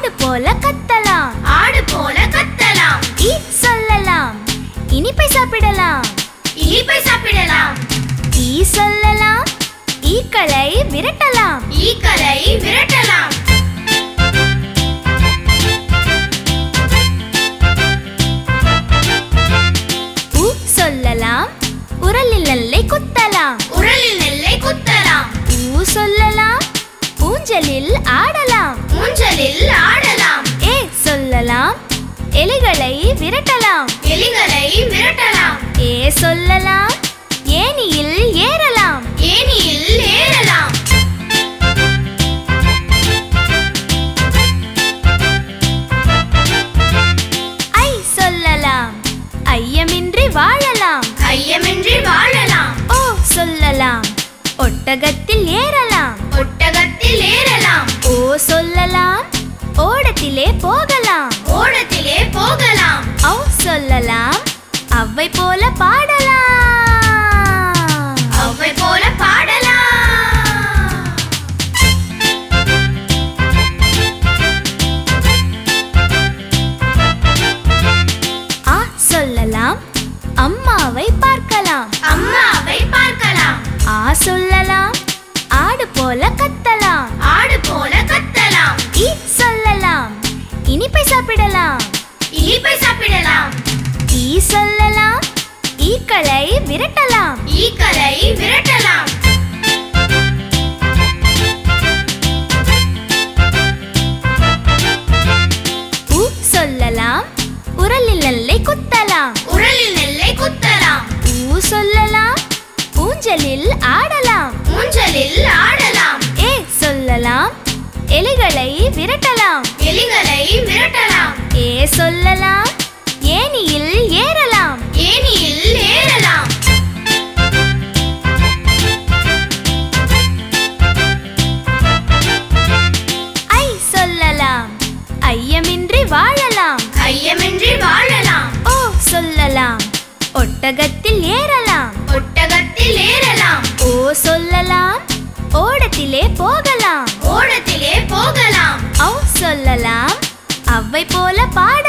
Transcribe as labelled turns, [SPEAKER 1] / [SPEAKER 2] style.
[SPEAKER 1] ஆடு போல கத்தலாம்.
[SPEAKER 2] ஆடு போல கத்தலாம்.
[SPEAKER 1] ஈ சொல்லலாம். இனிப்பை சாப்பிடலாம்.
[SPEAKER 2] இனிப்பை சாப்பிடலாம்.
[SPEAKER 1] ஈ சொல்லலாம். ஈக்களை விரட்டலாம்.
[SPEAKER 2] ஈக்களை விரட்டலாம்.
[SPEAKER 1] உ சொல்லலாம். உரலில் நெல்லை குத்தலாம்.
[SPEAKER 2] உரலில் நெல்லை குத்தலாம்.
[SPEAKER 1] ஊ சொல்லலாம். ஊஞ்சலில் ஆடலாம்.
[SPEAKER 2] ஊஞ்சலில் ஆடலாம்.
[SPEAKER 1] ஏ சொல்லலாம். எலிகளை விரட்டலாம்.
[SPEAKER 2] எலிகளை விரட்டலாம்.
[SPEAKER 1] ஏ சொல்லலாம். ஏணியில் ஏறலாம்.
[SPEAKER 2] ஏணியில் ஏறலாம்.
[SPEAKER 1] ஐ சொல்லலாம். ஐயமின்றி வாழலாம்.
[SPEAKER 2] ஐயமின்றி வாழலாம்.
[SPEAKER 1] ஓ சொல்லலாம். ஒட்டகத்தில் ஏறலாம்.
[SPEAKER 2] ஒட்டகத்தில் ஏறலாம்.
[SPEAKER 1] ஓ சொல்லலாம். ஓடத்திலே போகலாம்.
[SPEAKER 2] ஓடத்திலே போகலாம்.
[SPEAKER 1] ஔ சொல்லலாம். அவ்வை போல பாடலாம்.
[SPEAKER 2] அவ்வை போல பாடலாம்.
[SPEAKER 1] ஆ சொல்லலாம். அம்மாவை பார்க்கலாம்.
[SPEAKER 2] அம்மாவை பார்க்கலாம்.
[SPEAKER 1] ஆ சொல்லலாம். ஆடு போல கத்தலாம்.
[SPEAKER 2] ஆடு போல கத்தலாம்.
[SPEAKER 1] ஈ சொல்லலாம். இனிப்பை சாப்பிடலாம்.
[SPEAKER 2] இனிப்பை சாப்பிடலாம்.
[SPEAKER 1] ஈ சொல்லலாம். ஈக்களை விரட்டலாம்.
[SPEAKER 2] ஈக்களை விரட்டலாம்.
[SPEAKER 1] உ சொல்லலாம். உரலில் நெல்லை குத்தலாம்.
[SPEAKER 2] உரலில் நெல்லை குத்தலாம்.
[SPEAKER 1] ஊ சொல்லலாம். ஊஞ்சலில் ஆடலாம்.
[SPEAKER 2] ஊஞ்சலில் ஆடலாம்.
[SPEAKER 1] ஏ சொல்லலாம். எலிகளை விரட்டலாம்.
[SPEAKER 2] எலிகளை விரட்டலாம்.
[SPEAKER 1] ஏ சொல்லலாம். ஏணியில் ஏறலாம்.
[SPEAKER 2] ஏணியில் ஏறலாம்.
[SPEAKER 1] ஐ சொல்லலாம். ஐயமின்றி வாழலாம்.
[SPEAKER 2] ஐயமின்றி வாழலாம்.
[SPEAKER 1] ஓ சொல்லலாம். ஒட்டகத்தில் ஏறலாம்.
[SPEAKER 2] ஒட்டகத்தில் ஏறலாம்.
[SPEAKER 1] ஓ சொல்லலாம். ஓடத்திலே போகலாம்.
[SPEAKER 2] ஓடத்திலே போகலாம்.
[SPEAKER 1] ஔ சொல்லலாம். அவ்வை போல பாட